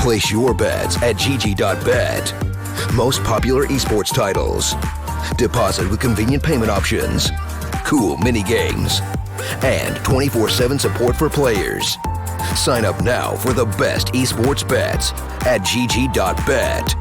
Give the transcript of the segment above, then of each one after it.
Place your bets at gg.bet. Most popular esports titles. Deposit with convenient payment options. Cool mini games. And 24/7 support for players. Sign up now for the best esports bets at gg.bet.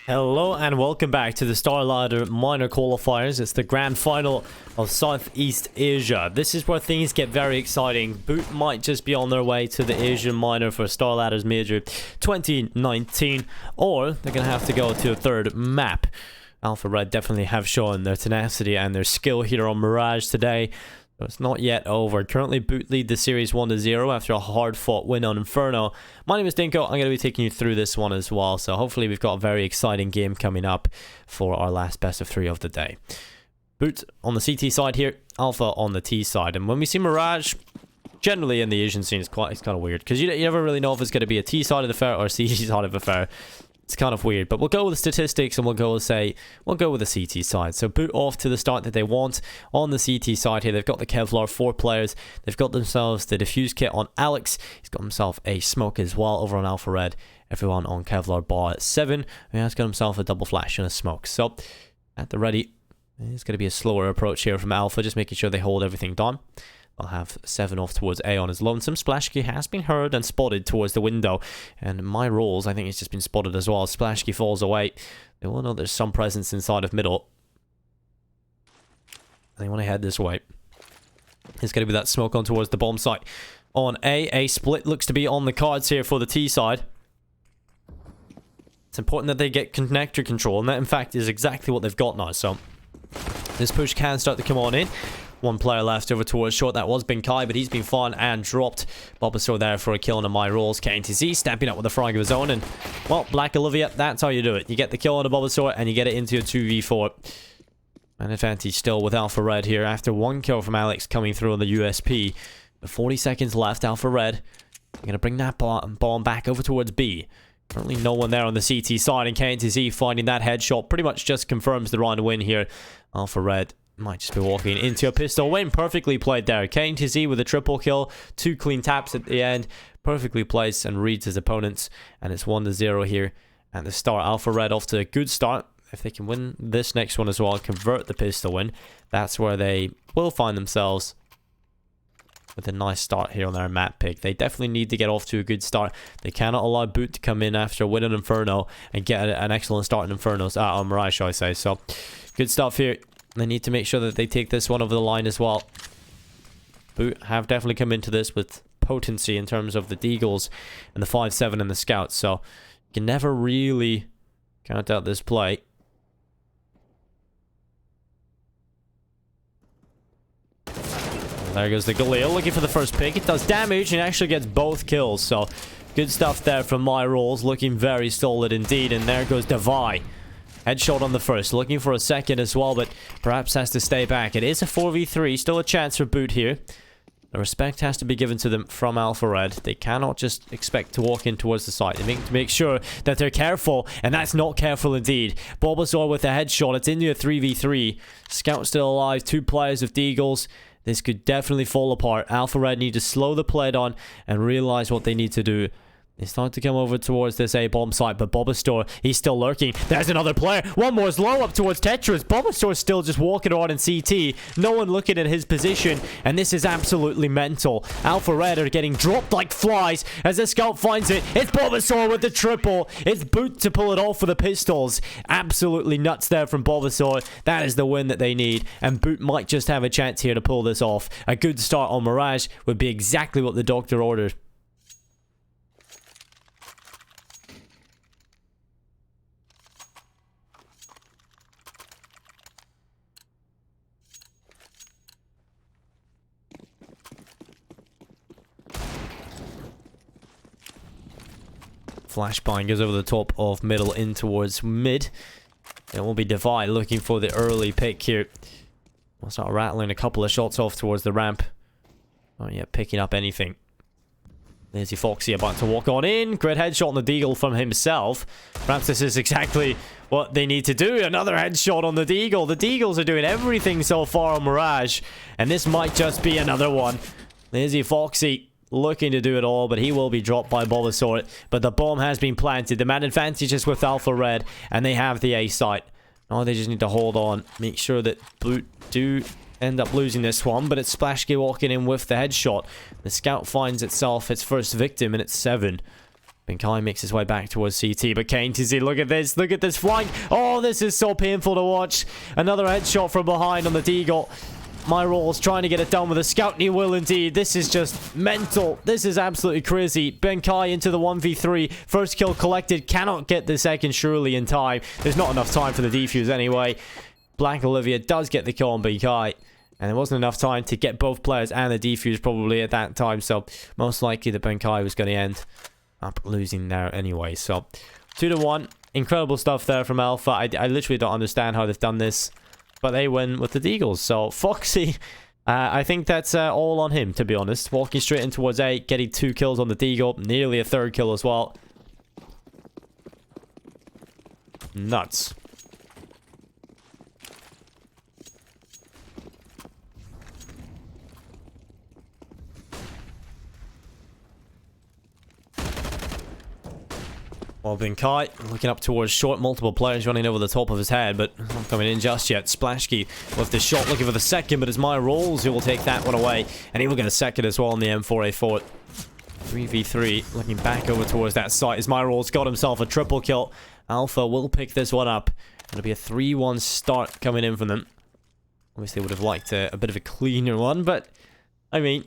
Hello and welcome back to the StarLadder minor qualifiers. It's the grand final of Southeast Asia. This is where things get very exciting. Boot might just be on their way to the Asian minor for StarLadder's major 2019, or they're going to have to go to a third map. Alpha Red definitely have shown their tenacity and their skill here on Mirage today. So it's not yet over. Currently, Boot lead the series 1-0 after a hard-fought win on Inferno. My name is Dinko. I'm going to be taking you through this one as well. So hopefully we've got a very exciting game coming up for our last best of 3 of the day. Boot on the CT side here, Alpha on the T side. And when we see Mirage, generally in the Asian scene, it's kind of weird. Because you never really know if it's going to be a T side of the fair or a CT side of the fair. It's kind of weird, but we'll go with the statistics and we'll go with the CT side. So Boot off to the start that they want on the CT side here. They've got the Kevlar 4 players. They've got themselves the defuse kit on Alex. He's got himself a smoke as well over on Alpha Red. Everyone on Kevlar bar at 7. He has got himself a double flash and a smoke. So at the ready, it's going to be a slower approach here from Alpha, just making sure they hold everything down. I'll have 7 off towards A on his lonesome. Splashkey has been heard and spotted towards the window. And my rolls, I think it's just been spotted as well. Splashkey falls away. They will know there's some presence inside of middle. They want to head this way. It's going to be that smoke on towards the bomb site. On A, a split looks to be on the cards here for the T side. It's important that they get connector control. And that, in fact, is exactly what they've got now. So this push can start to come on in. One player left over towards short. That was Binkai, but he's been found and dropped. Bulbasaur there for a kill on a my rolls. KNTZ stamping up with a frag of his own. And, well, Black Olivia, that's how you do it. You get the kill on a Bulbasaur and you get it into a 2v4. An advantage still with Alpha Red here after one kill from Alex coming through on the USP. But 40 seconds left. Alpha Red going to bring that bomb back over towards B. Currently no one there on the CT side, and KNTZ finding that headshot pretty much just confirms the round win here. Alpha Red might just be walking into a pistol win. Perfectly played there. KNTZ with a triple kill. 2 clean taps at the end. Perfectly placed and reads his opponents. And it's 1-0 here at the start. Alpha Red off to a good start. If they can win this next one as well, convert the pistol win, that's where they will find themselves with a nice start here on their map pick. They definitely need to get off to a good start. They cannot allow Boot to come in after winning Inferno and get an excellent start in Inferno's on Mirage, shall I say. So, good stuff here. They need to make sure that they take this one over the line as well. Boot have definitely come into this with potency in terms of the Deagles and the 5-7 and the Scouts. So, you can never really count out this play. There goes the Galil, looking for the first pick. It does damage and actually gets both kills. So, good stuff there from my rolls. Looking very solid indeed. And there goes Devi. Headshot on the first. Looking for a second as well, but perhaps has to stay back. It is a 4v3. Still a chance for Boot here. The respect has to be given to them from Alpha Red. They cannot just expect to walk in towards the site. They need to make sure that they're careful, and that's not careful indeed. Bulbasaur with a headshot. It's into a 3v3. Scout still alive. 2 players with Deagles. This could definitely fall apart. Alpha Red need to slow the play down and realize what they need to do. They start to come over towards this A-bomb site, but Bulbasaur, he's still lurking. There's another player. One more is low up towards Tetris. Bulbasaur's still just walking around in CT. No one looking at his position, and this is absolutely mental. Alpha Red are getting dropped like flies as the Scout finds it. It's Bulbasaur with the triple. It's Boot to pull it off with the pistols. Absolutely nuts there from Bulbasaur. That is the win that they need, and Boot might just have a chance here to pull this off. A good start on Mirage would be exactly what the doctor ordered. Flashbang goes over the top of middle in towards mid. It will be Devi looking for the early pick here. We'll start rattling a couple of shots off towards the ramp. Not yet picking up anything. There's Foxy about to walk on in. Great headshot on the Deagle from himself. Perhaps this is exactly what they need to do. Another headshot on the Deagle. The Deagles are doing everything so far on Mirage. And this might just be another one. There's Foxy looking to do it all, but he will be dropped by Bulbasaur. But the bomb has been planted. The man advantage is with Alpha Red, and they have the A site. Now they just need to hold on. Make sure that Boot do end up losing this one, but it's Splashky walking in with the headshot. The scout finds itself its first victim, and it's 7. Benkai makes his way back towards CT, but KNTZ, look at this flank. Oh, this is so painful to watch. Another headshot from behind on the Deagle. My roll's trying to get it done with a scout, and he will indeed. This is just mental. This is absolutely crazy. Benkai into the 1v3. First kill collected. Cannot get the second surely in time. There's not enough time for the defuse anyway. Black Olivia does get the kill on Benkai. And there wasn't enough time to get both players and the defuse probably at that time. So most likely the Benkai was going to end up losing there anyway. So 2-1. Incredible stuff there from Alpha. I literally don't understand how they've done this. But they win with the Deagles. So Foxy, I think that's all on him, to be honest. Walking straight in towards A, getting 2 kills on the Deagle. Nearly a 3rd kill as well. Nuts. Well, Benkai looking up towards short, multiple players running over the top of his head, but not coming in just yet. Splashky with the shot, looking for the second, but it's My Rolls who will take that one away, and he will get a second as well on the M4A4. 3v3, looking back over towards that site as My Rolls got himself a triple kill. Alpha will pick this one up. It'll be a 3-1 start coming in from them. Obviously, would have liked a bit of a cleaner one, but I mean,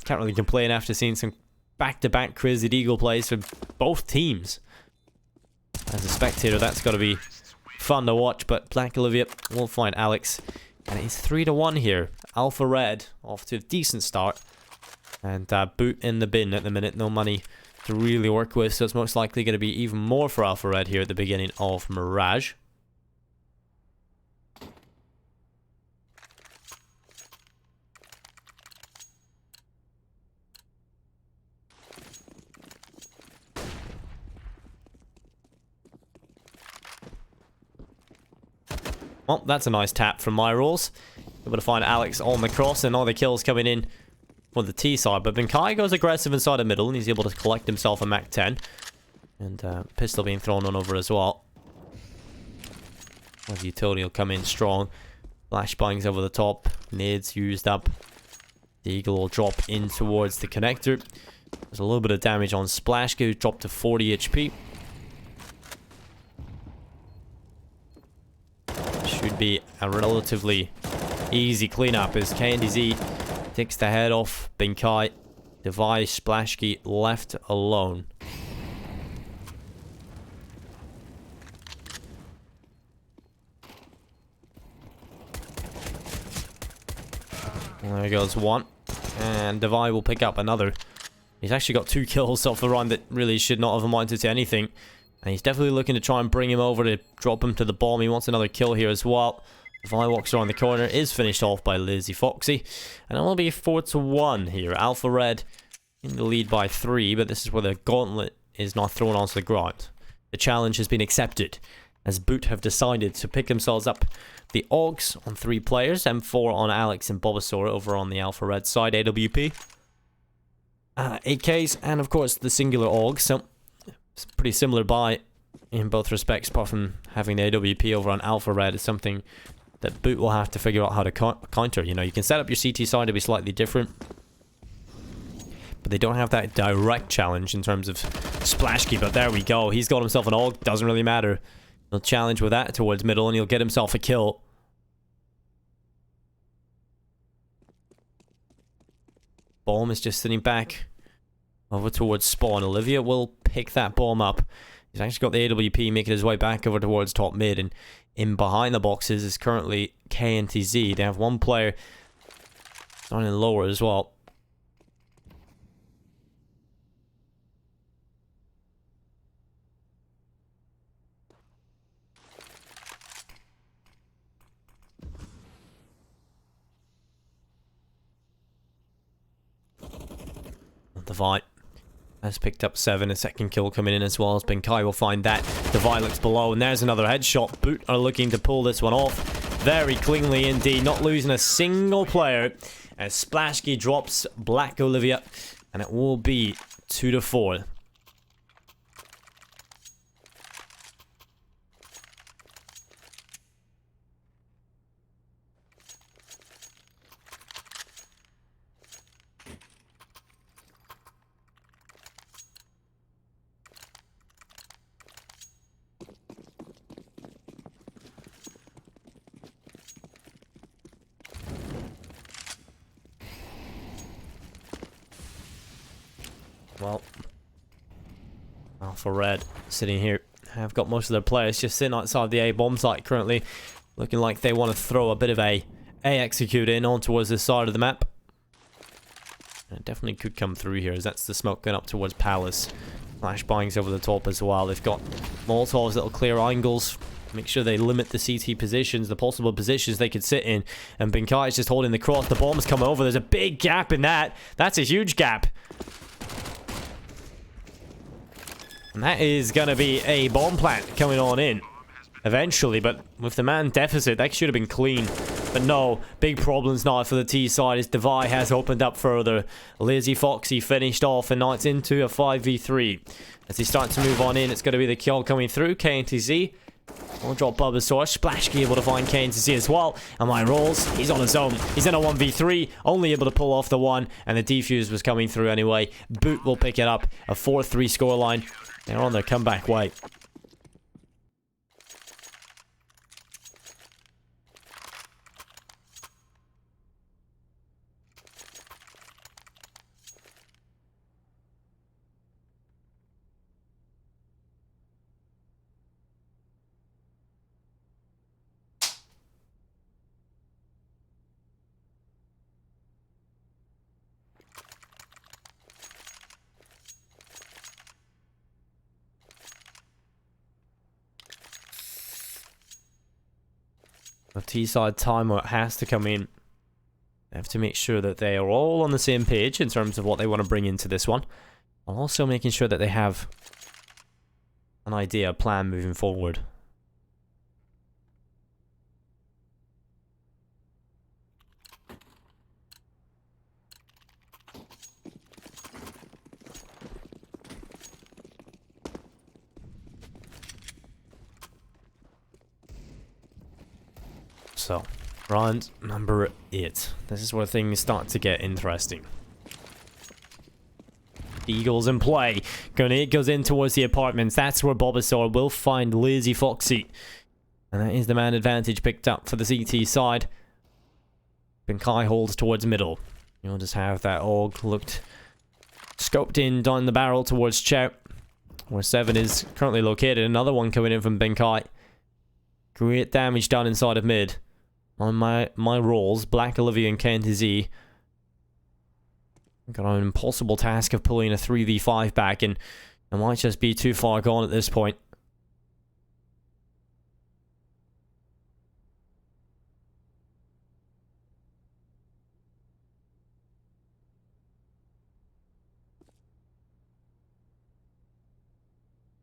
can't really complain after seeing some back-to-back crazy Deagle plays for both teams. As a spectator, that's got to be fun to watch, but Black Olivia will find Alex. And it's 3-1 here. Alpha Red off to a decent start. And Boot in the bin at the minute. No money to really work with, so it's most likely going to be even more for Alpha Red here at the beginning of Mirage. Well, that's a nice tap from My Rolls. Able to find Alex on the cross, and all the kills coming in for the T side. But Benkai goes aggressive inside the middle, and he's able to collect himself a Mac 10. And pistol being thrown on over as well. As utility will come in strong. Flashbangs over the top. Nades used up. The Eagle will drop in towards the connector. There's a little bit of damage on Splashky, who dropped to 40 HP. Should be a relatively easy cleanup as KNDZ takes the head off Benkai. Device Splashky left alone. There goes one. And Devi will pick up another. He's actually got 2 kills off the run that really should not have amounted to anything. And he's definitely looking to try and bring him over to drop him to the bomb. He wants another kill here as well. Devi walks around the corner, is finished off by Lazy Foxy. And it will be 4-1 here. Alpha Red in the lead by 3, but this is where the gauntlet is not thrown onto the ground. The challenge has been accepted, as Boot have decided to pick themselves up the Augs on 3 players, M4 on Alex and Bulbasaur over on the Alpha Red side, AWP. 8Ks, and of course the singular Aug, so it's pretty similar buy in both respects, apart from having the AWP over on Alpha Red is something that Boot will have to figure out how to counter. You know, you can set up your CT side to be slightly different, but they don't have that direct challenge in terms of Splashky. But there we go, he's got himself an Aug, doesn't really matter. He'll challenge with that towards middle, and he'll get himself a kill. Bomb is just sitting back over towards spawn. Olivia will pick that bomb up. He's actually got the AWP making his way back over towards top mid, and in behind the boxes is currently KNTZ. They have one player down in lower as well. The fight Has picked up 7. A second kill coming in as well as Benkai will find that. The Violet's below, and there's another headshot. Boot are looking to pull this one off very cleanly indeed, not losing a single player. As Splashkey drops Black Olivia, and it will be 2-4. Well, Alpha Red sitting here have got most of their players just sitting outside the A bomb site currently, looking like they want to throw a bit of a execute in on towards this side of the map. And it definitely could come through here, as that's the smoke going up towards Palace. Flashbangs over the top as well. They've got Molotovs that'll clear angles, make sure they limit the CT positions, the possible positions they could sit in. And Benkai is just holding the cross. The bomb's come over. There's a big gap in that. That's a huge gap. And that is going to be a bomb plant coming on in eventually, but with the man deficit, that should have been clean. But no, big problems now for the T side as Devi has opened up further. Lazy Foxy finished off, and now it's into a 5v3. As he starts to move on in, it's going to be the kill coming through. KNTZ will drop Bulbasaur. Splashkey able to find KNTZ as well. And my rolls, he's on his own. He's in a 1v3, only able to pull off the one, and the defuse was coming through anyway. Boot will pick it up, a 4-3 scoreline. They're on their comeback way. The T-side timer has to come in. They have to make sure that they are all on the same page in terms of what they want to bring into this one. While also making sure that they have an idea, a plan moving forward. So, round number 8. This is where things start to get interesting. Eagles in play. Grenade goes in towards the apartments. That's where Bulbasaur will find Lazy Foxy. And that is the man advantage picked up for the CT side. Benkai holds towards middle. You'll just have that AUG looked scoped in down the barrel towards Chow, where 7 is currently located. Another one coming in from Benkai. Great damage done inside of mid. On my rolls, Black Olivia and KNTZ got an impossible task of pulling a 3v5 back, and it might just be too far gone at this point.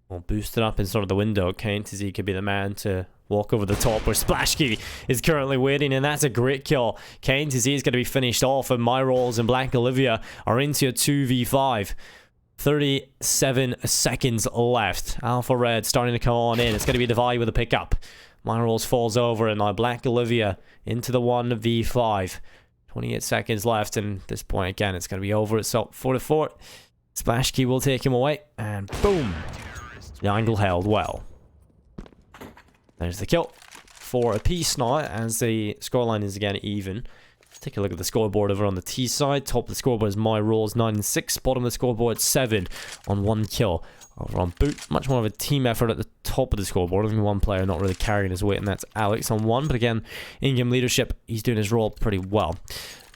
We'll boost it up in sort of the window. KNTZ could be the man to walk over the top where Splashkey is currently waiting, and that's a great kill. KNTZ is going to be finished off, and my rolls and Black Olivia are into a 2v5. 37 seconds left. Alpha Red starting to come on in. It's going to be Devi with a pickup. My rolls falls over, and now Black Olivia into the 1v5. 28 seconds left, and at this point again it's going to be over. It's up 4-4. Splashkey will take him away, and boom. The angle held well. There's the kill. 4 apiece now, as the scoreline is again even. Take a look at the scoreboard over on the T side. Top of the scoreboard is my rolls 9 and 6. Bottom of the scoreboard 7 on 1 kill. Over on Boot, much more of a team effort at the top of the scoreboard. Only one player not really carrying his weight, and that's Alex on 1. But again, in-game leadership, he's doing his role pretty well.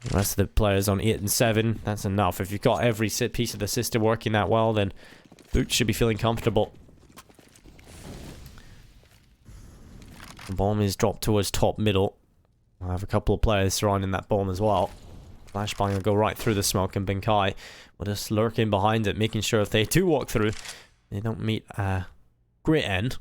The rest of the players on 8 and 7. That's enough. If you've got every piece of the system working that well, then Boot should be feeling comfortable. The bomb is dropped towards top middle. I have a couple of players surrounding that bomb as well. Flashbang will go right through the smoke, and Benkai will just lurk in behind it, making sure if they do walk through, they don't meet a great end.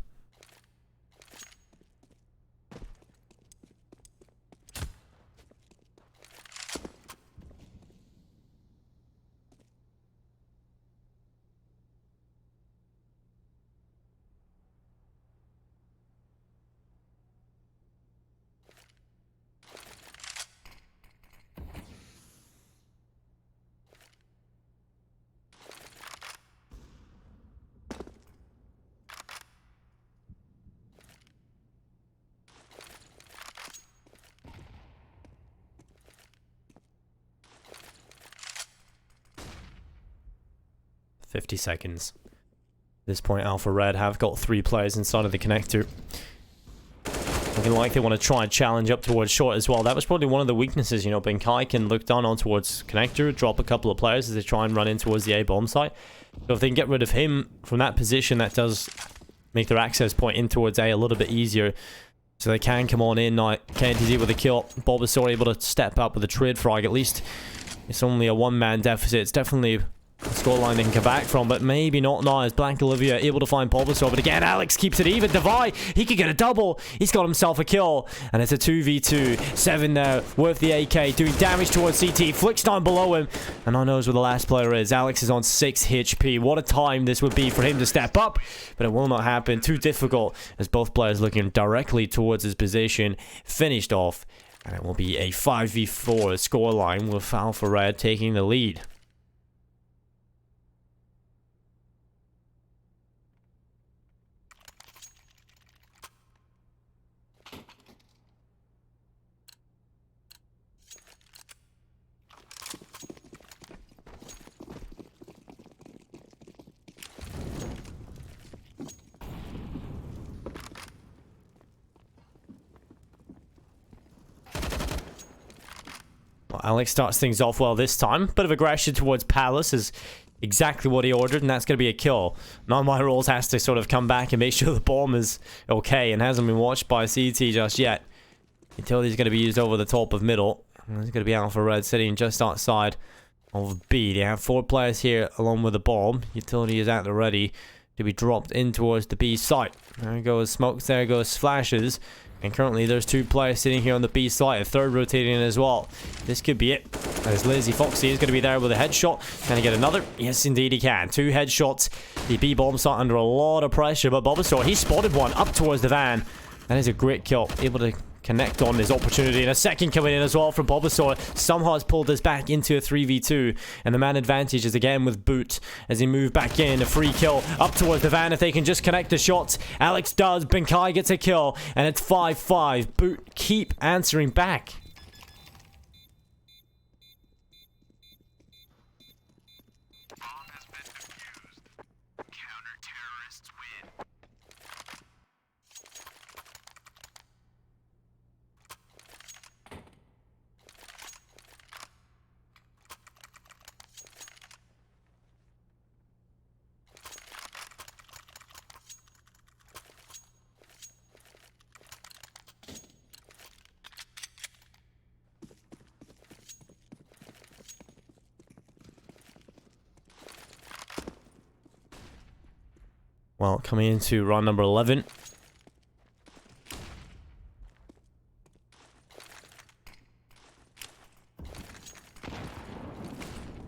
"50 seconds. At this point, Alpha Red have got 3 players inside of the connector. Looking like they want to try and challenge up towards short as well. That was probably one of the weaknesses, you know. Benkai can look down on towards connector, drop a couple of players as they try and run in towards the A bomb site. So if they can get rid of him from that position, that does make their access point in towards A a little bit easier. So they can come on in now. KNTZ with a kill. Bulbasaur able to step up with a trade frag. At least it's only a 1-man deficit. It's definitely a scoreline they can come back from, but maybe not now as Blank Olivia able to find Bulbasaur. But again, Alex keeps it even. Devi, he could get a double. He's got himself a kill, and it's a 2v2. 7 now with the AK, doing damage towards CT. Flicks down below him, and I knows where the last player is. Alex is on 6 HP. What a time this would be for him to step up, but it will not happen. Too difficult as both players looking directly towards his position. Finished off, and it will be a 5v4 scoreline with Alpha Red taking the lead. Well, Alex starts things off well this time. Bit of aggression towards Palace is exactly what he ordered, and that's going to be a kill. Now My Rules has to sort of come back and make sure the bomb is okay and hasn't been watched by CT just yet. Utility's going to be used over the top of middle. And there's going to be Alpha Red sitting just outside of B. They have 4 players here along with the bomb. Utility is at the ready to be dropped in towards the B site. There goes smokes, there goes flashes. And currently there's 2 players sitting here on the B site, a 3rd rotating in as well. This could be it. As Lazy Foxy is going to be there with a headshot. Can he get another? Yes, indeed he can. 2 headshots. The B bomb site under a lot of pressure, but Bulbasaur, he spotted one up towards the van. That is a great kill. Able to connect on his opportunity, and a second coming in as well from Bulbasaur. Somehow has pulled us back into a 3v2, and the man advantage is again with Boot as he moved back in. A free kill up towards the van if they can just connect the shots. Alex does. Benkai gets a kill, and it's 5-5. Boot keep answering back. Well, coming into round number 11.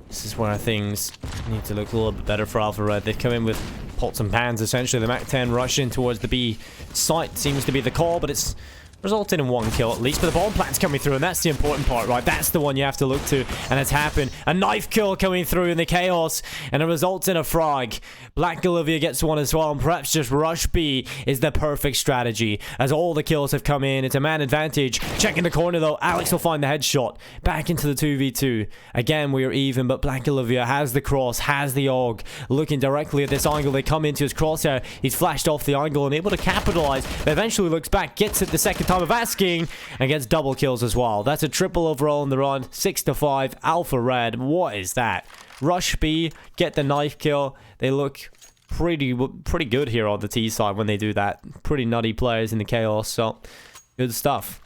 This is where things need to look a little bit better for Alpha Red. They've come in with pots and pans, essentially. The MAC-10 rush in towards the B site seems to be the call, but it's resulting in 1 kill at least. But the bomb plant's coming through, and that's the important part, right? That's the one you have to look to, and it's happened. A knife kill coming through in the chaos, and it results in a frag. Black Olivia gets one as well, and perhaps just rush B is the perfect strategy, as all the kills have come in. It's a man advantage. Checking the corner, though. Alex will find the headshot. Back into the 2v2. Again, we are even, but Black Olivia has the cross, has the AUG. Looking directly at this angle, they come into his crosshair. He's flashed off the angle and able to capitalize. But eventually looks back, gets it the second time of asking, and gets double kills as well. That's a triple overall in the round. 6-5. Alpha Red. What is that? Rush B, get the knife kill. They look pretty good here on the T side when they do that. Pretty nutty players in the chaos, so good stuff.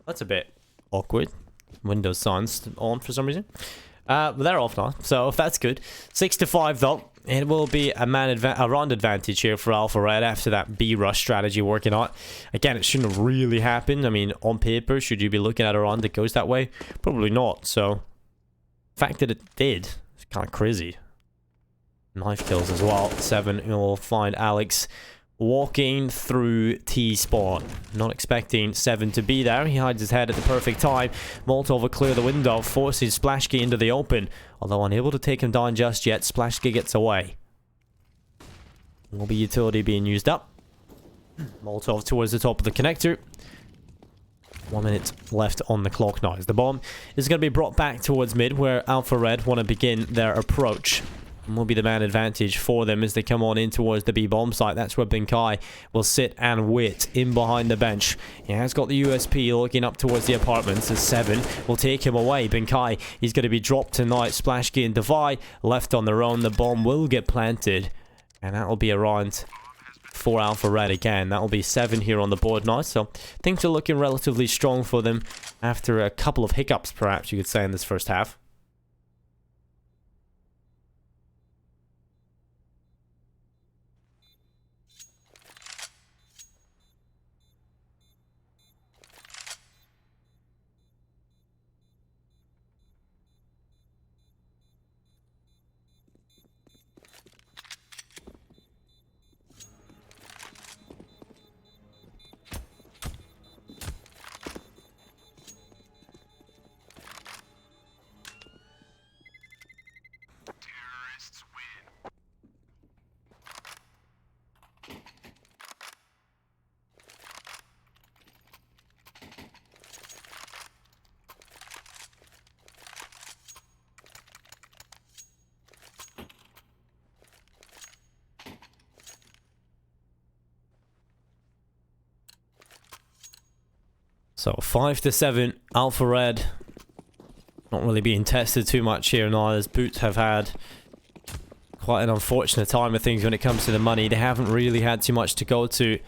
That's a bit awkward. Windows signs on for some reason. But they're off now, so that's good. 6-5 though. It will be a round advantage here for Alpha Red after that B rush strategy working out. Again, it shouldn't have really happened. I mean, on paper, should you be looking at a round that goes that way? Probably not. So, the fact that it did is kind of crazy. Knife kills as well. 7. You'll find Alex walking through T-spot. Not expecting 7 to be there. He hides his head at the perfect time. Molotov will clear the window, forces Splashkey into the open. Although unable to take him down just yet, Splashkey gets away. Will be utility being used up. Molotov towards the top of the connector. 1 minute left on the clock now. As the bomb is going to be brought back towards mid, where Alpha Red want to begin their approach. And will be the man advantage for them as they come on in towards the B bomb site. That's where Binkai will sit and wait in behind the bench. He has got the USP looking up towards the apartments as 7 will take him away. Binkai, he's going to be dropped tonight. Splashkey and Devi left on their own. The bomb will get planted. And that will be around for Alpha Red again. That will be 7 here on the board now. So things are looking relatively strong for them after a couple of hiccups, perhaps you could say, in this first half. So 5-7, Alpha Red not really being tested too much here now, as Boots have had quite an unfortunate time of things when it comes to the money. They haven't really had too much to go to.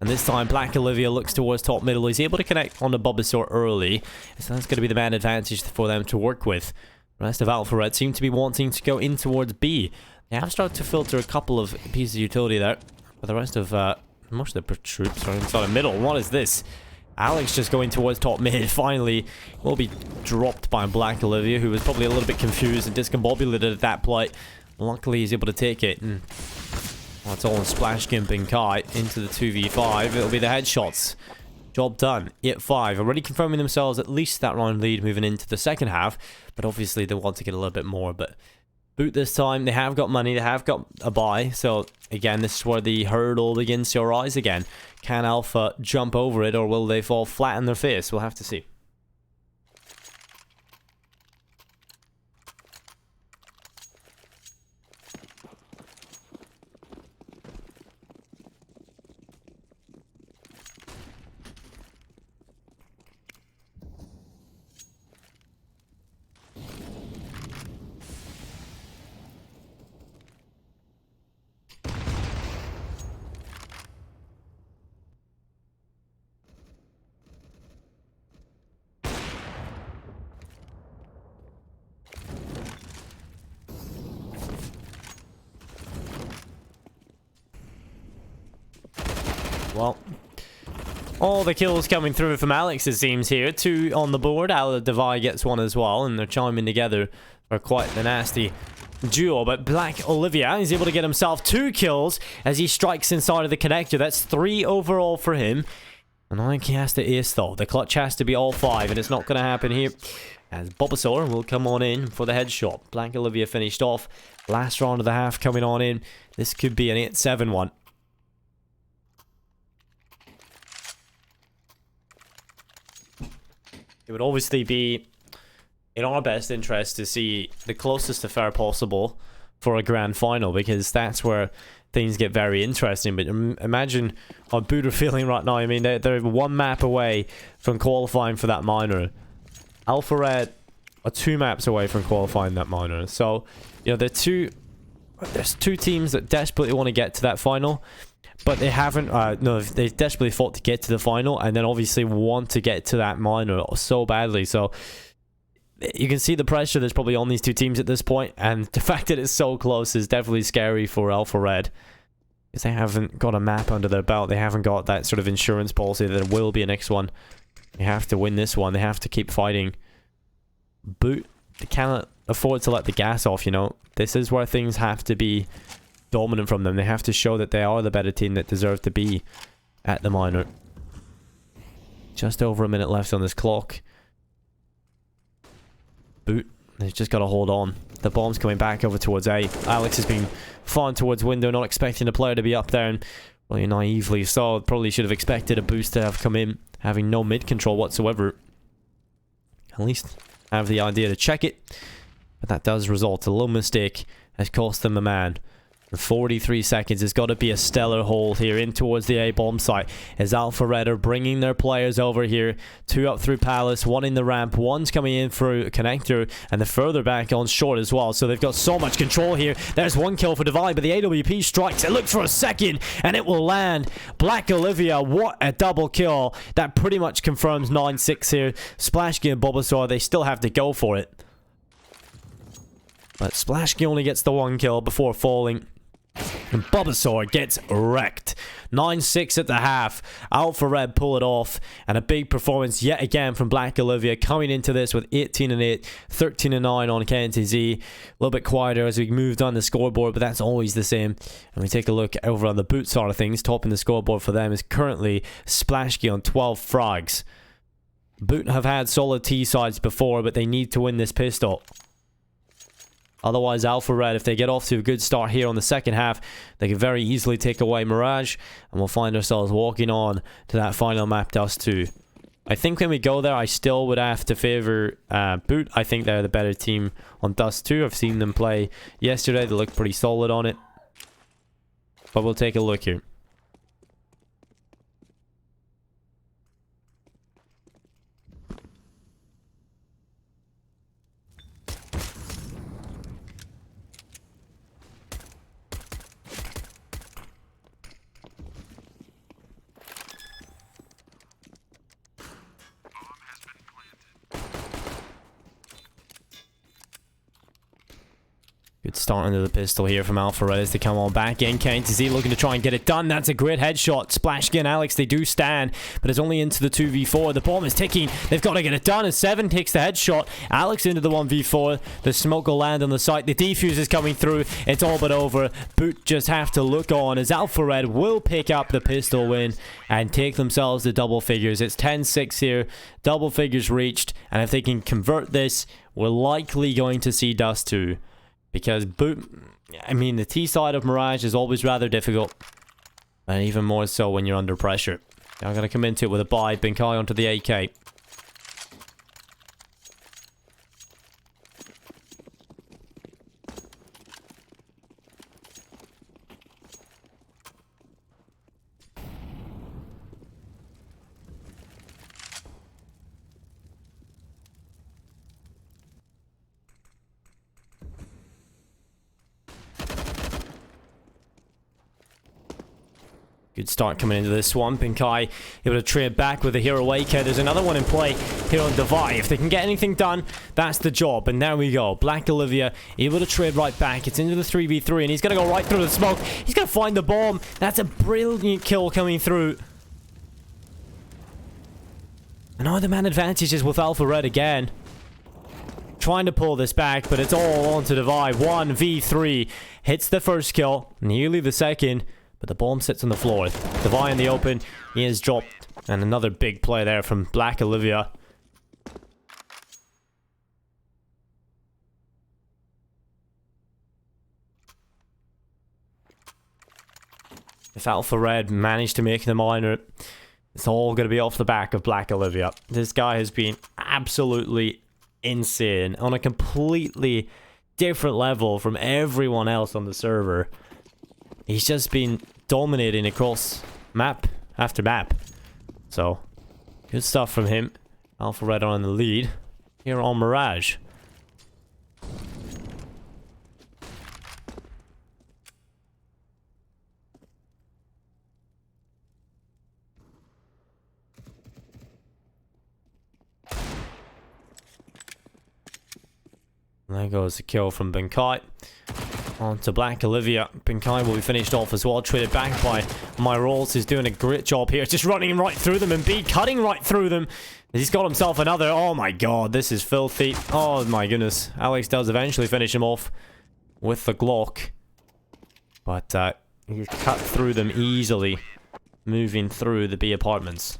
And this time, Black Olivia looks towards top middle. He's able to connect on the Bulbasaur early. So that's going to be the man advantage for them to work with. The rest of Alpha Red seem to be wanting to go in towards B. They have started to filter a couple of pieces of utility there. But the rest of, most of the troops are inside the middle. What is this? Alex just going towards top mid. Finally will be dropped by Black Olivia, who was probably a little bit confused and discombobulated at that play. Luckily he's able to take it, and that's all on Splashkey and Binkai into the 2v5. It'll be the headshots. Job done. 8-5. Already confirming themselves at least that round lead moving into the second half, but obviously they want to get a little bit more. But Boot this time, they have got money, they have got a buy, so again, this is where the hurdle begins to arise again. Can Alpha jump over it, or will they fall flat in their face? We'll have to see. Well, all the kills coming through from Alex, it seems here. 2 on the board. Devi gets 1 as well, and they're chiming together for quite the nasty duo. But Black Olivia is able to get himself 2 kills as he strikes inside of the connector. That's 3 overall for him. And I think he has to ace, though. The clutch has to be all 5, and it's not going to happen here, as Bulbasaur will come on in for the headshot. Black Olivia finished off. Last round of the half coming on in. This could be an 8-7 one. It would obviously be in our best interest to see the closest to fair possible for a grand final, because that's where things get very interesting. But imagine how Boot are feeling right now. I mean, they're 1 map away from qualifying for that minor. Alpha Red are 2 maps away from qualifying that minor. So, you know, there's 2 teams that desperately want to get to that final. But they haven't, no, they desperately fought to get to the final, and then obviously want to get to that minor so badly. So you can see the pressure that's probably on these two teams at this point, and the fact that it's so close is definitely scary for Alpha Red. Because they haven't got a map under their belt, they haven't got that sort of insurance policy that there will be a next one. They have to win this one, they have to keep fighting. Boot, they cannot afford to let the gas off, you know. This is where things have to be dominant from them. They have to show that they are the better team that deserve to be at the minor. Just over a minute left on this clock. Boot, they've just got to hold on. The bomb's coming back over towards A. Alex has been flying towards window, not expecting the player to be up there, and really naively so. Probably should have expected a boost to have come in, having no mid control whatsoever. At least have the idea to check it. But that does result. A little mistake has cost them a man. In 43 seconds, it's got to be a stellar hold here in towards the A bomb site. As Alpha Red are bringing their players over here. 2 up through Palace, 1 in the ramp, 1's coming in through Connector, and the further back on short as well. So they've got so much control here. There's 1 kill for Divide, but the AWP strikes. It looked for a second, and it will land. Black Olivia, what a double kill. That pretty much confirms 9-6 here. Splashkey and Bulbasaur, they still have to go for it. But Splashkey only gets the 1 kill before falling. And Bulbasaur gets wrecked. 9-6 at the half. Alpha Red pull it off. And a big performance yet again from Black Olivia coming into this with 18-8, 13-9 on KNTZ. A little bit quieter as we move down the scoreboard, but that's always the same. And we take a look over on the boot side of things. Topping the scoreboard for them is currently Splashkey on 12 frags. Boot have had solid T-sides before, but they need to win this pistol. Otherwise, Alpha Red, if they get off to a good start here on the second half, they can very easily take away Mirage, and we'll find ourselves walking on to that final map, Dust 2. I think when we go there, I still would have to favor Boot. I think they're the better team on Dust 2. I've seen them play yesterday. They look pretty solid on it. But we'll take a look here. Good start into the pistol here from Alpha Red as they come on back in. KNTZ looking to try and get it done. That's a great headshot. Splashkey and Alex, they do stand, but it's only into the 2v4. The bomb is ticking. They've got to get it done as 7 takes the headshot. Alex into the 1v4. The smoke will land on the site. The defuse is coming through. It's all but over. Boot just have to look on as Alpha Red will pick up the pistol win and take themselves to double figures. It's 10-6 here. Double figures reached, and if they can convert this, we're likely going to see Dust 2. Because Boot, I mean, the T side of Mirage is always rather difficult. And even more so when you're under pressure. I'm going to come into it with a buy. Binkai onto the AK. Good start coming into this one. Binkai able to trade back with a Hero Waker. There's another one in play here on Divide. If they can get anything done, that's the job. And there we go. Black Olivia able to trade right back. It's into the 3v3 and he's going to go right through the smoke. He's going to find the bomb. That's a brilliant kill coming through. And now the man advantage is with Alpha Red again. Trying to pull this back, but it's all onto Divide. 1v3. Hits the first kill. Nearly the second. But the bomb sits on the floor. Divide in the open. He is dropped. And another big play there from Black Olivia. If Alpha Red managed to make the minor, it's all going to be off the back of Black Olivia. This guy has been absolutely insane. On a completely different level from everyone else on the server. He's just been dominating across map after map. So, good stuff from him. Alpha Red on the lead. Here on Mirage. And there goes the kill from Benkai. On to Black Olivia. Benkai will be finished off as well. Traded back by My Rolls, who's doing a great job here. Just running right through them and B cutting right through them. He's got himself another. Oh my god, this is filthy. Oh my goodness. Alex does eventually finish him off with the Glock. But he cut through them easily, moving through the B apartments.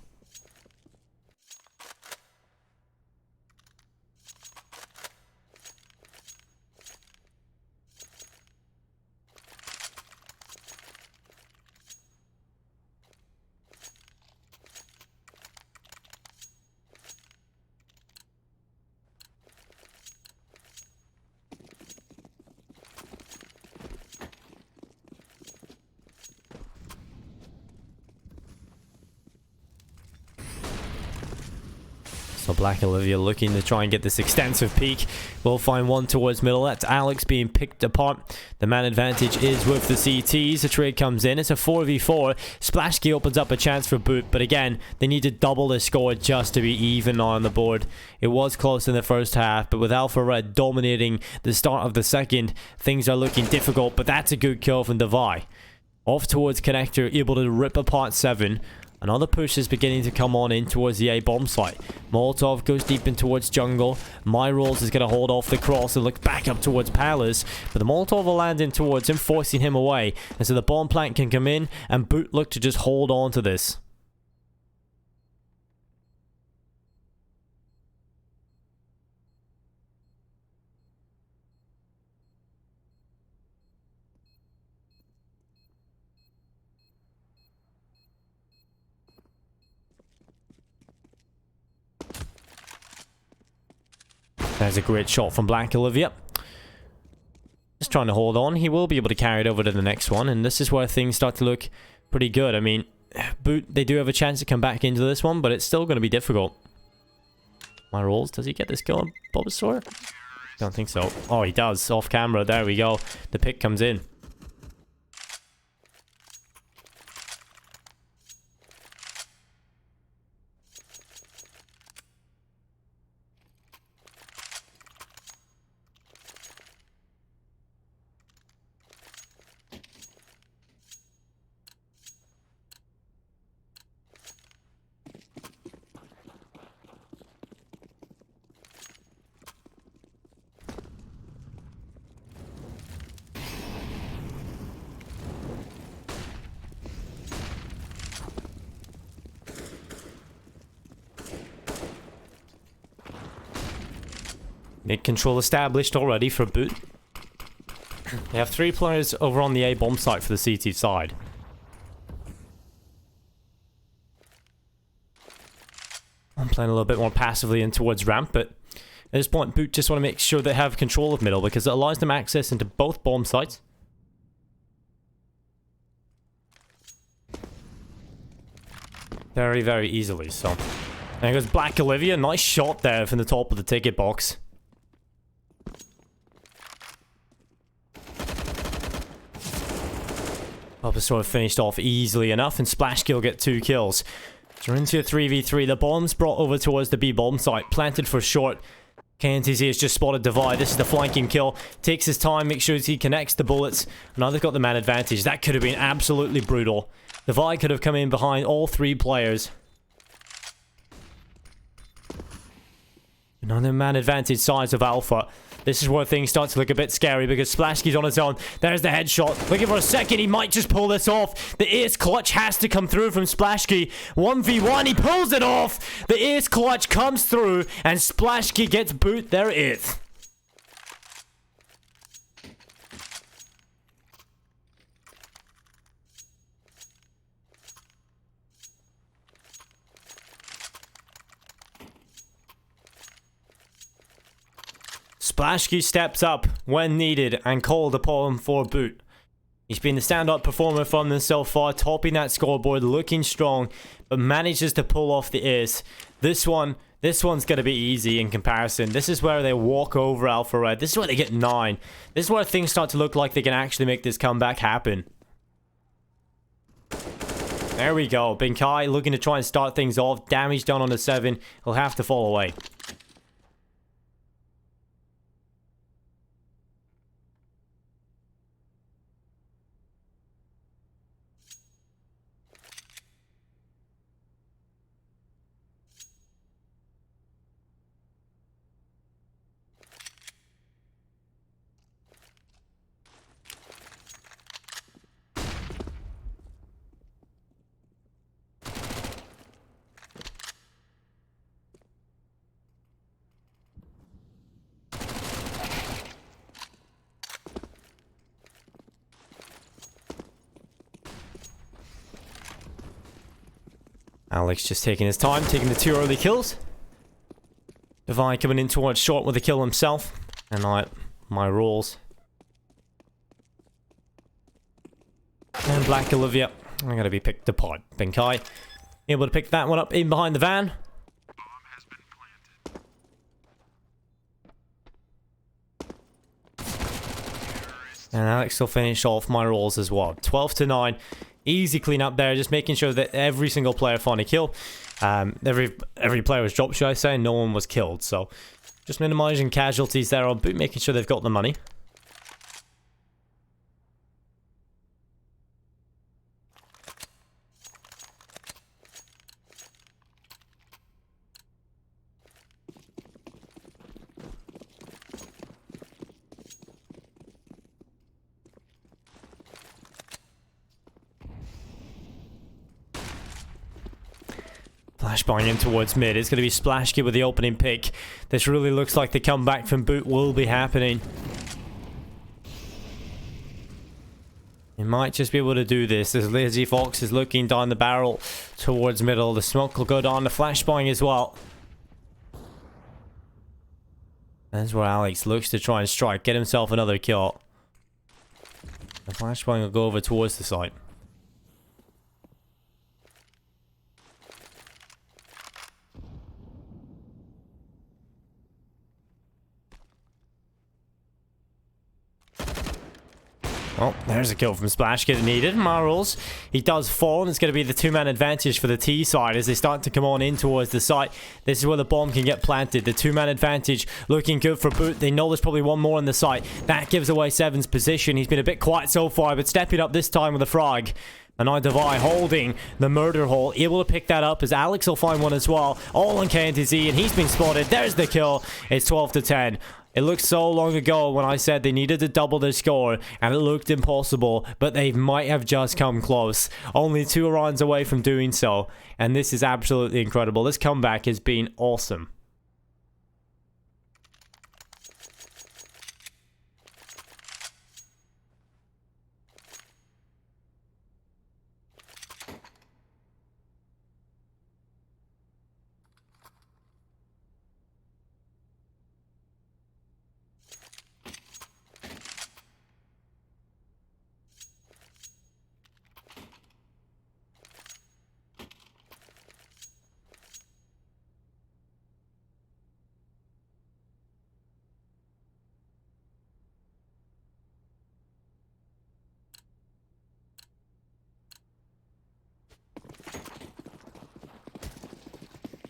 So Black Olivia looking to try and get this extensive peek. We'll find one towards middle. That's Alex being picked apart. The man advantage is with the CTs. The trade comes in. It's a 4v4. Splashkey opens up a chance for Boot, but again, they need to double the score just to be even on the board. It was close in the first half, but with Alpha Red dominating the start of the second, things are looking difficult, but that's a good kill from Devi. Off towards Connector, able to rip apart 7. Another push is beginning to come on in towards the A bomb site. Molotov goes deep in towards jungle. My Rolls is going to hold off the cross and look back up towards Palace. But the Molotov will land in towards him, forcing him away. And so the bomb plant can come in and Boot look to just hold on to this. There's a great shot from Black Olivia. Just trying to hold on. He will be able to carry it over to the next one. And this is where things start to look pretty good. I mean, Boot, they do have a chance to come back into this one, but it's still going to be difficult. My Rolls, does he get this kill on Bulbasaur? Don't think so. Oh, he does. Off camera. There we go. The pick comes in. Mid control established already for Boot. They have 3 players over on the A bomb site for the CT side. I'm playing a little bit more passively in towards ramp, but at this point Boot just want to make sure they have control of middle because it allows them access into both bomb sites. Very, very easily, so. There goes Black Olivia. Nice shot there from the top of the ticket box. Bulbasaur finished off easily enough, and Splashkey will get 2 kills. So we're into a 3v3. The bomb's brought over towards the B bomb site, planted for short. KNTZ has just spotted Divide. This is the flanking kill. Takes his time, makes sure he connects the bullets. Now they've got the man advantage. That could have been absolutely brutal. Divide could have come in behind all 3 players. And on the man advantage sides of Alpha, this is where things start to look a bit scary because Splashkey's on his own. There's the headshot. Looking for a second. He might just pull this off. The ace clutch has to come through from Splashkey. 1v1. He pulls it off. The ace clutch comes through and Splashkey gets Boot their 8th. Splashkey steps up when needed and called upon for Boot. He's been the standout performer from them so far, topping that scoreboard, looking strong, but manages to pull off the ace. This one's going to be easy in comparison. This is where they walk over Alpha Red. This is where they get 9. This is where things start to look like they can actually make this comeback happen. There we go. Benkai looking to try and start things off. Damage done on the 7. He'll have to fall away. Alex just taking his time, taking the 2 early kills. Divine coming in towards short with a kill himself. And my rolls. And Black Olivia. I gotta be picked apart. Benkai able to pick that one up in behind the van. And Alex will finish off my rolls as well. 12-9. Easy clean up there. Just making sure that every single player found a kill. Every player was dropped, should I say. No one was killed. So just minimizing casualties there on Boot. Making sure they've got the money. Flashbang in towards mid. It's going to be Splashkey with the opening pick. This really looks like the comeback from Boot will be happening. He might just be able to do this as Lazy Fox is looking down the barrel towards middle. The smoke will go down the Flashbang as well. That's where Alex looks to try and strike. Get himself another kill. The Flashbang will go over towards the site. Oh, there's a kill from Splash. Get it needed. Marls. He does fall, and it's going to be the 2-man advantage for the T side as they start to come on in towards the site. This is where the bomb can get planted. The 2-man advantage looking good for Boot. They know there's probably one more in the site. That gives away Seven's position. He's been a bit quiet so far, but stepping up this time with a frag. And now Devi holding the murder hole, able to pick that up as Alex will find one as well. All on KNTZ, and he's been spotted. There's the kill. It's 12-10. It looked so long ago when I said they needed to double their score, and it looked impossible, but they might have just come close. Only 2 rounds away from doing so, and this is absolutely incredible. This comeback has been awesome.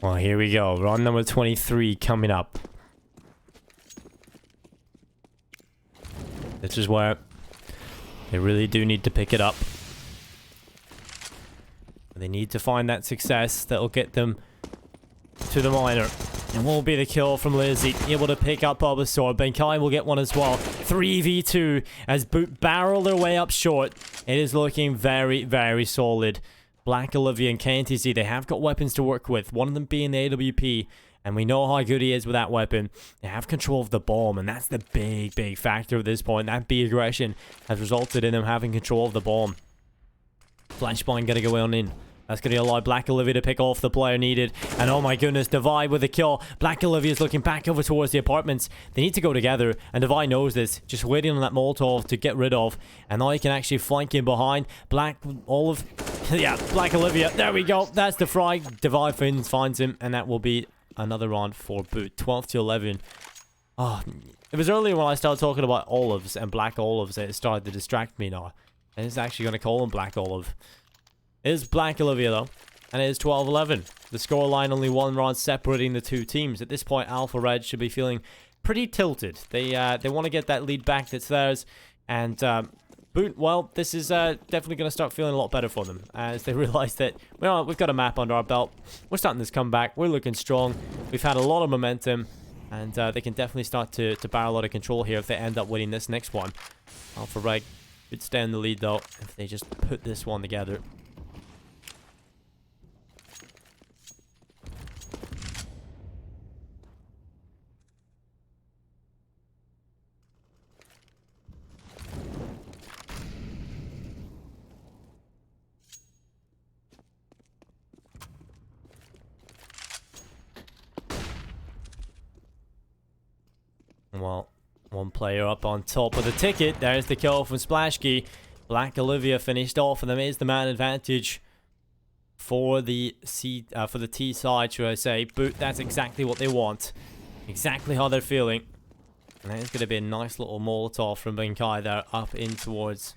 Well, here we go. Round number 23 coming up. This is where they really do need to pick it up. They need to find that success that will get them to the minor. And will be the kill from Lizzie. Able to pick up Bulbasaur. Benkai will get one as well. 3v2 as Boot barrel their way up short. It is looking very, very solid. Black Olivia and KNTZ, they have got weapons to work with. One of them being the AWP. And we know how good he is with that weapon. They have control of the bomb. And that's the big, big factor at this point. That B aggression has resulted in them having control of the bomb. Flashbang gonna go on in. That's going to allow Black Olivia to pick off the player needed. And oh my goodness, Devi with a kill. Black Olivia is looking back over towards the apartments. They need to go together. And Devi knows this. Just waiting on that Molotov to get rid of. And now he can actually flank in behind. Black Olivia. There we go. That's the frag. Devi finds him. And that will be another round for Boot. 12-11. Oh, it was earlier when I started talking about olives and black olives that it started to distract me now. And it's actually going to call him Black Olive. It is Black Olivia though, and it is 12-11. The scoreline only 1 round separating the 2 teams. At this point, Alpha Red should be feeling pretty tilted. They want to get that lead back that's theirs, and Boot, well, this is definitely going to start feeling a lot better for them as they realize that, well, we've got a map under our belt. We're starting this comeback. We're looking strong. We've had a lot of momentum, and they can definitely start to barrel out of control here if they end up winning this next one. Alpha Red could stay in the lead though if they just put this one together. Well, one player up on top of the ticket. There's the kill from Splashkey. Black Olivia finished off, and there is the man advantage for the T side, should I say. Boot, that's exactly what they want. Exactly how they're feeling. And there's going to be a nice little Molotov from Benkai there, up in towards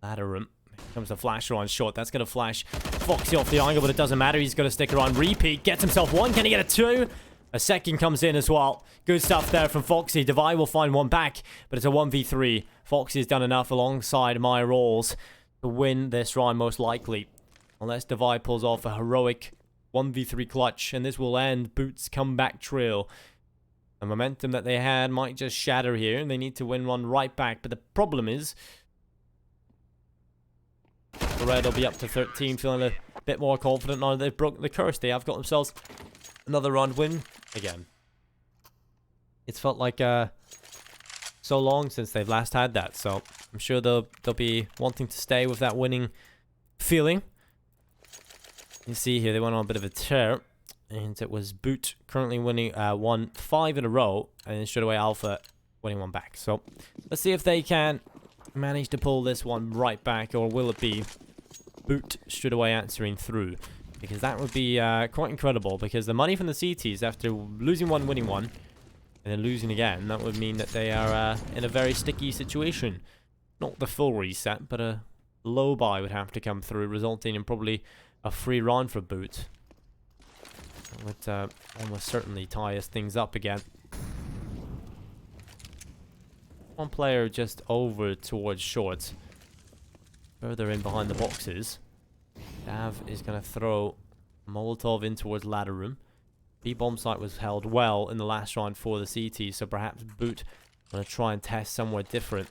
ladder room. Here comes the flasher on short. That's going to flash Foxy off the angle, but it doesn't matter. He's going to stick around. Repeat gets himself one. Can he get a two? A second comes in as well. Good stuff there from Foxy. Divide will find one back, but it's a 1v3. Foxy's done enough alongside my rolls to win this round most likely. Unless Divide pulls off a heroic 1v3 clutch, and this will end Boot's comeback trail. The momentum that they had might just shatter here, and they need to win one right back. But the problem is, the Red will be up to 13, feeling a bit more confident now that they've broken the curse. They have got themselves another round win again. It's felt like so long since they've last had that, so I'm sure they'll be wanting to stay with that winning feeling. You see here, they went on a bit of a tear, and it was Boot currently winning 5 in a row, and then straight away Alpha winning one back. So let's see if they can manage to pull this one right back, or will it be Boot straight away answering through? Because that would be quite incredible, because the money from the CTs, after losing one, winning one, and then losing again, that would mean that they are in a very sticky situation. Not the full reset, but a low buy would have to come through, resulting in probably a free round for Boot. That would almost certainly tie us things up again. One player just over towards short. Further in behind the boxes. Dav is going to throw Molotov in towards ladder room. B-bomb site was held well in the last round for the CT, so perhaps Boot going to try and test somewhere different.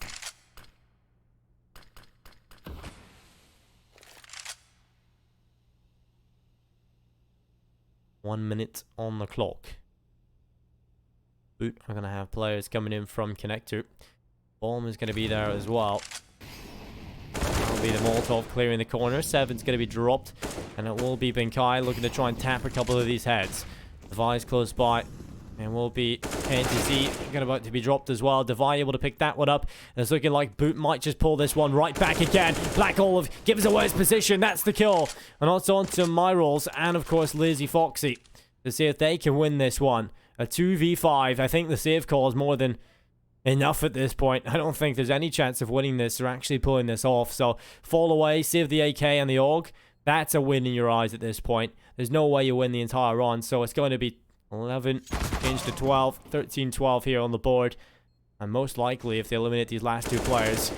One minute on the clock. Boot are going to have players coming in from connector. Bomb is going to be there as well. That'll be the Molotov clearing the corner. 7's going to be dropped, and it will be Benkai looking to try and tap a couple of these heads. Device close by, and will be NTZ about to be dropped as well. Devi able to pick that one up. And it's looking like Boot might just pull this one right back again. Black Olive gives away his position. That's the kill. And it's on to my rolls, and of course Lazy Foxy, to see if they can win this one. A 2v5. I think the save call is more than enough at this point. I don't think there's any chance of winning this or actually pulling this off. So fall away, save the AK and the AUG. That's a win in your eyes at this point. There's no way you win the entire run. So it's going to be 11 changed to 12, 13-12 here on the board. And most likely, if they eliminate these last two players,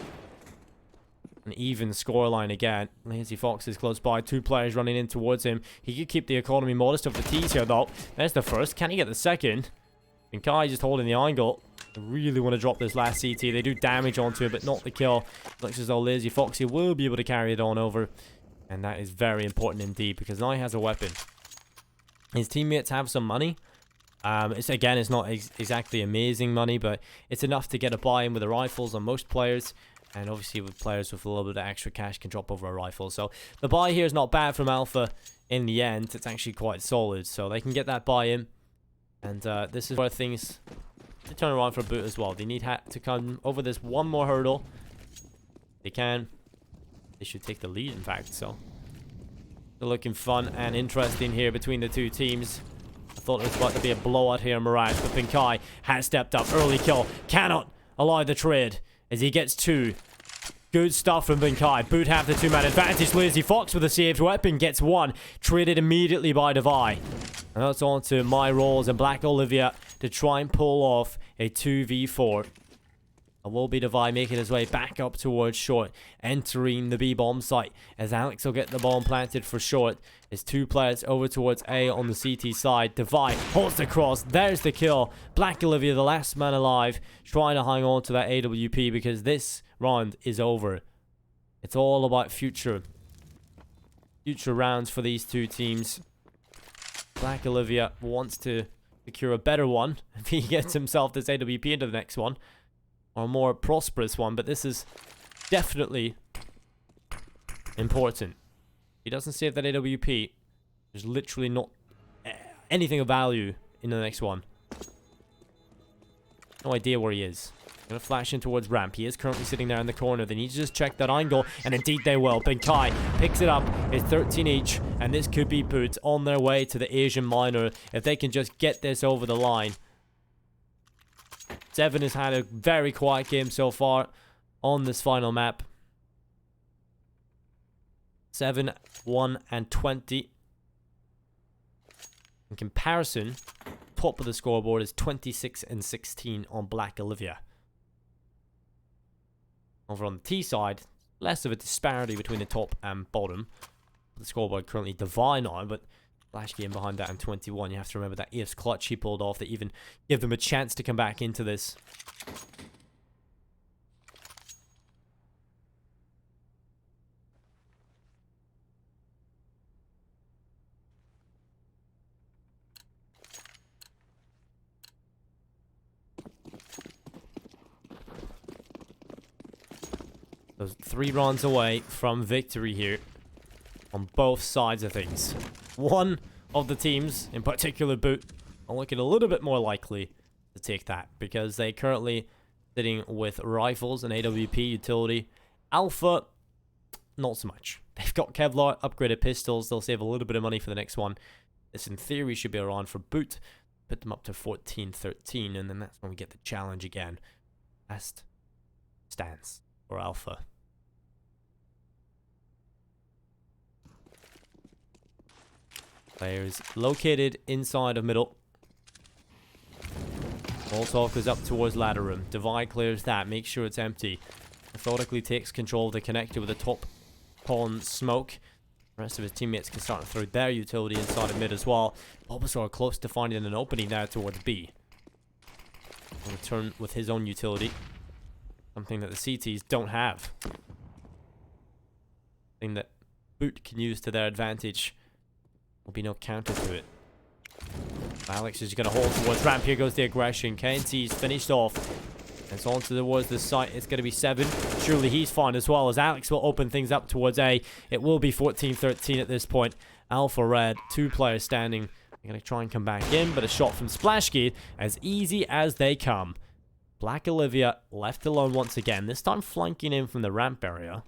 an even scoreline again. Lazy Fox is close by. 2 players running in towards him. He could keep the economy modest of the T's here, though. There's the first. Can he get the second? And Kai just holding the angle. They really want to drop this last CT. They do damage onto it, but not the kill. Looks as though Lazy Foxy will be able to carry it on over. And that is very important indeed, because now he has a weapon. His teammates have some money. It's not exactly amazing money, but it's enough to get a buy-in with the rifles on most players. And obviously with players with a little bit of extra cash can drop over a rifle. So the buy here is not bad from Alpha in the end. It's actually quite solid. So they can get that buy-in. And this is where things turn around for Boot as well. They need to come over this one more hurdle. They can. They should take the lead, in fact. So they're looking fun and interesting here between the two teams. I thought it was about to be a blowout here in Mirage, but Benkai has stepped up. Early kill. Cannot allow the trade as he gets 2. Good stuff from Benkai. Boot have the 2-man advantage. Lazy Fox with a saved weapon gets 1. Traded immediately by Devi. And that's on to my rolls and Black Olivia to try and pull off a 2v4. It will be Devi making his way back up towards short, entering the B-bomb site, as Alex will get the bomb planted for short. There's 2 players over towards A on the CT side. Devi holds the cross. There's the kill. Black Olivia, the last man alive, trying to hang on to that AWP, because this round is over. It's all about future rounds for these two teams. Black Olivia wants to secure a better one if he gets himself this AWP into the next one, or a more prosperous one, but this is definitely important. He doesn't save that AWP. There's literally not anything of value in the next one. No idea where he is. Gonna flash in towards ramp. He is currently sitting there in the corner. They need to just check that angle, and indeed they will. Benkai picks it up. It's 13 each, and this could be Boot on their way to the Asian Minor if they can just get this over the line. Seven has had a very quiet game so far on this final map. 7, 1, and 20. In comparison, top of the scoreboard is 26 and 16 on Black Olivia. Over on the T side, less of a disparity between the top and bottom. The scoreboard currently Divine on, but Flash game behind that and 21. You have to remember that EF's clutch he pulled off that even give them a chance to come back into this. Those 3 rounds away from victory here on both sides of things. One of the teams, in particular Boot, are looking a little bit more likely to take that because they currently sitting with rifles and AWP utility. Alpha, not so much. They've got Kevlar, upgraded pistols. They'll save a little bit of money for the next one. This, in theory, should be around for Boot. Put them up to 14-13, and then that's when we get the challenge again. Last stance for Alpha. Players located inside of middle. Molotov goes up towards ladder room. Divide clears that. Makes sure it's empty. Methodically takes control of the connector with a top pawn smoke. The rest of his teammates can start to throw their utility inside of mid as well. Bulbasaur close to finding an opening now towards B. He'll return with his own utility. Something that the CTs don't have. Something that Boot can use to their advantage. Will be no counter to it. Alex is going to hold towards ramp. Here goes the aggression. KNT's finished off. It's on towards the site. It's going to be 7. Surely he's fine as well as Alex will open things up towards A. It will be 14-13 at this point. Alpha Red, 2 players standing. They're going to try and come back in, but a shot from Splashkey as easy as they come. Black Olivia left alone once again. This time flanking in from the ramp area.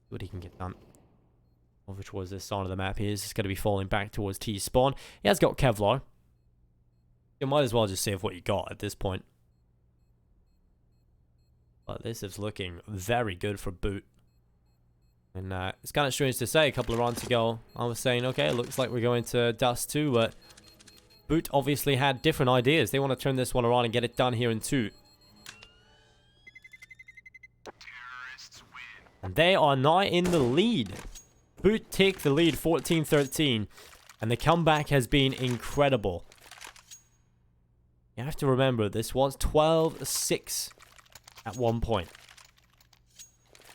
What he can get done. Over towards this side of the map. He is just going to be falling back towards T spawn. He has got Kevlar. You might as well just save what you got at this point. But this is looking very good for Boot. And it's kind of strange to say. A couple of rounds ago, I was saying, okay, it looks like we're going to Dust 2, but Boot obviously had different ideas. They want to turn this one around and get it done here in 2. And they are now in the lead. Boot take the lead 14-13. And the comeback has been incredible. You have to remember, this was 12-6 at one point.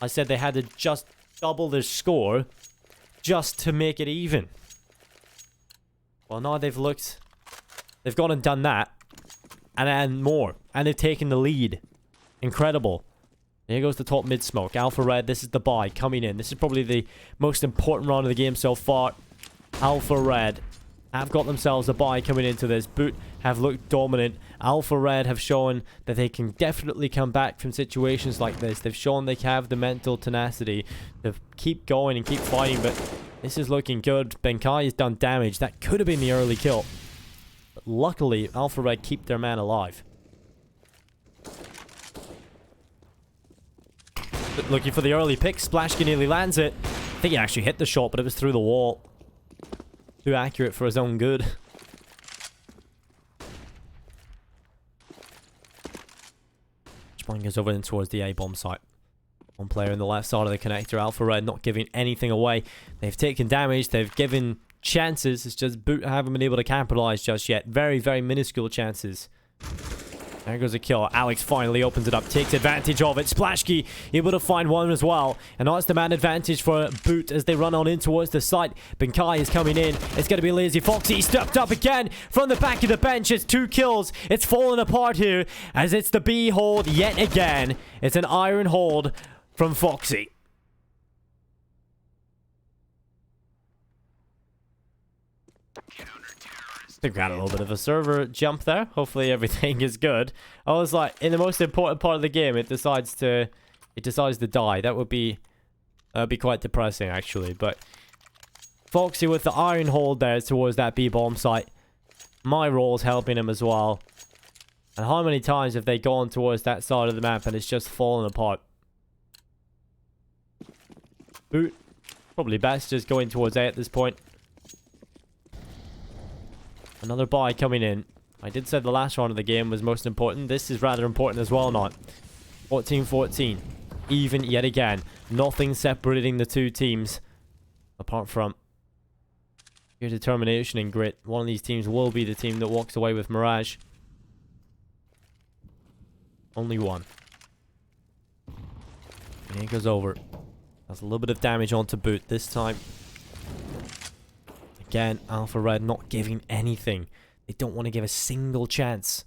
I said they had to just double their score just to make it even. Well, now they've gone and done that. And more. And they've taken the lead. Incredible. Here goes the top mid smoke. Alpha Red, this is the buy coming in. This is probably the most important round of the game so far. Alpha Red have got themselves a buy coming into this. Boot have looked dominant. Alpha Red have shown that they can definitely come back from situations like this. They've shown they have the mental tenacity to keep going and keep fighting, but this is looking good. Benkai has done damage. That could have been the early kill. But luckily, Alpha Red keep their man alive. Looking for the early pick. Splashkey nearly lands it. I think he actually hit the shot, but it was through the wall. Too accurate for his own good. Spawn goes over in towards the A-bomb site. One player in the left side of the connector. Alpha Red not giving anything away. They've taken damage. They've given chances. It's just Boot haven't been able to capitalize just yet. Very, very minuscule chances. There goes a kill. Alex finally opens it up, takes advantage of it. Splashkey able to find one as well. And now it's the man advantage for Boot as they run on in towards the site. Benkai is coming in. It's going to be Lazy Foxy. He stepped up again from the back of the bench. It's 2 kills. It's falling apart here as it's the B hold yet again. It's an iron hold from Foxy. I think we had a little bit of a server jump there. Hopefully everything is good. I was like, in the most important part of the game, it decides to die. That would be quite depressing actually. But Foxy with the iron hold there towards that B bomb site. My roll's helping him as well. And how many times have they gone towards that side of the map and it's just fallen apart? Boot. Probably best just going towards A at this point. Another buy coming in. I did say the last round of the game was most important. This is rather important as well, not. 14-14. Even yet again. Nothing separating the two teams. Apart from your determination and grit. One of these teams will be the team that walks away with Mirage. Only one. And it goes over. That's a little bit of damage onto Boot this time. Again, Alpha Red not giving anything. They don't want to give a single chance.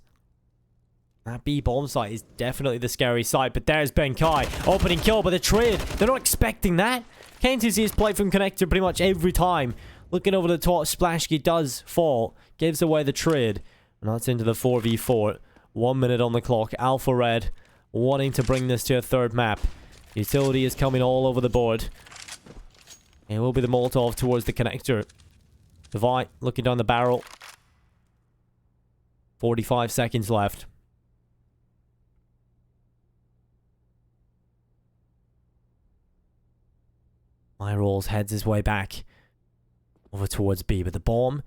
That B bomb site is definitely the scary site, but there's Ben Kai. Opening kill by the trade. They're not expecting that. KNTZ has played from connector pretty much every time. Looking over the top, Splashkey does fall. Gives away the trade. And that's into the 4v4. 1 minute on the clock. Alpha Red wanting to bring this to a third map. Utility is coming all over the board. It will be the Molotov towards the connector. Devi looking down the barrel. 45 seconds left. My rolls heads his way back over towards B, but the bomb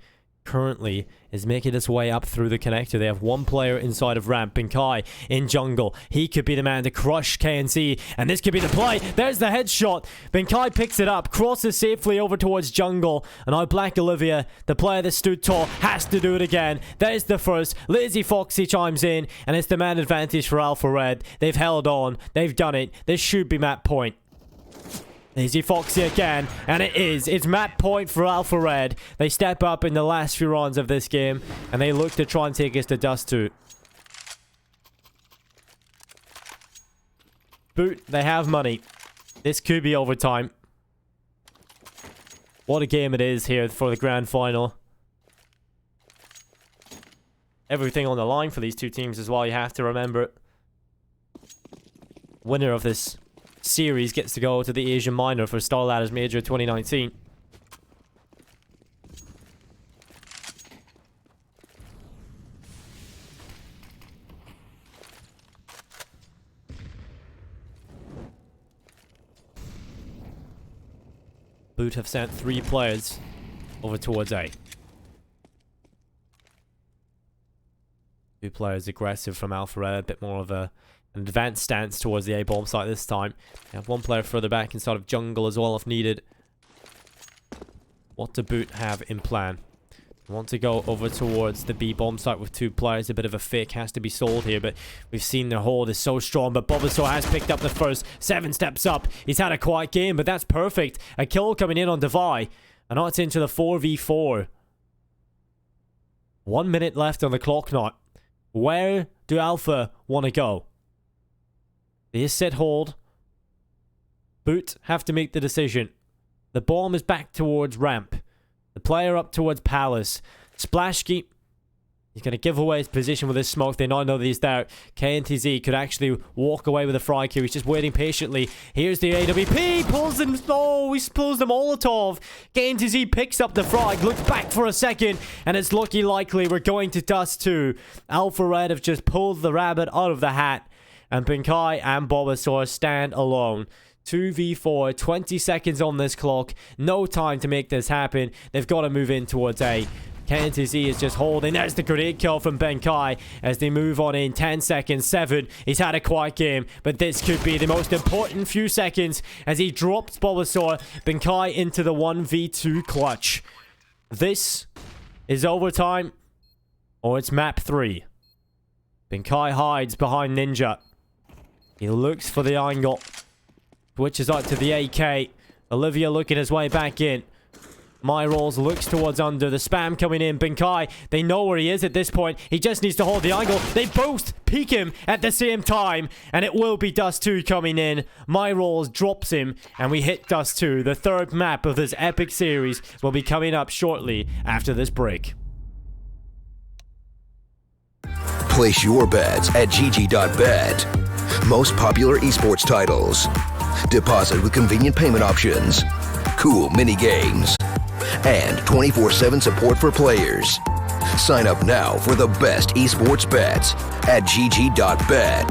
currently is making its way up through the connector. They have one player inside of ramp. Binkai in jungle. He could be the man to crush KNC, and this could be the play. There's the headshot. Binkai picks it up, crosses safely over towards jungle, and now Black Olivia, the player that stood tall, has to do it again. There's the first. Lazy Foxy chimes in, and it's the man advantage for Alpha Red. They've held on. They've done it. This should be map point. Lazy Foxy again, and it is. It's map point for Alpha Red. They step up in the last few rounds of this game, and they look to try and take us to Dust 2. Boot, they have money. This could be overtime. What a game it is here for the grand final. Everything on the line for these two teams as well, you have to remember. Winner of this series gets to go to the Asian Minor for StarLadder's Major 2019. Boot have sent 3 players over towards A. 2 players aggressive from Alpha Red, a bit more of an advanced stance towards the A bomb site this time. They have 1 player further back inside of jungle as well if needed. What do Boot have in plan? They want to go over towards the B bomb site with 2 players. A bit of a fake has to be sold here, but we've seen their hold is so strong. But Bulbasaur has picked up the first. 7 steps up. He's had a quiet game, but that's perfect. A kill coming in on Devi. And now it's into the 4v4. 1 minute left on the clock now. Where do Alpha want to go? They sit hold. Boot have to make the decision. The bomb is back towards ramp. The player up towards Palace. Splashkey, he's going to give away his position with his smoke. They now know that he's there. KNTZ could actually walk away with a frag here. He's just waiting patiently. Here's the AWP. Pulls him. Oh, he pulls the Molotov. KNTZ picks up the frag. Looks back for a second. And it's looking likely we're going to Dust 2. Alpha Red have just pulled the rabbit out of the hat. And Binkai and Bulbasaur stand alone. 2v4, 20 seconds on this clock. No time to make this happen. They've got to move in towards A. KNTZ is just holding. There's the grenade kill from Binkai as they move on in. 10 seconds, 7. He's had a quiet game, but this could be the most important few seconds as he drops Bulbasaur. Binkai into the 1v2 clutch. This is overtime, or it's map 3. Binkai hides behind Ninja. He looks for the angle. Switches out to the AK. Olivia looking his way back in. My Rolls looks towards under. The spam coming in. Benkai, they know where he is at this point. He just needs to hold the angle. They both peek him at the same time. And it will be Dust 2 coming in. My Rolls drops him. And we hit Dust 2. The third map of this epic series will be coming up shortly after this break. Place your bets at gg.bet. Most popular esports titles. Deposit with convenient payment options. Cool mini games. And 24/7 support for players. Sign up now for the best esports bets at gg.bet.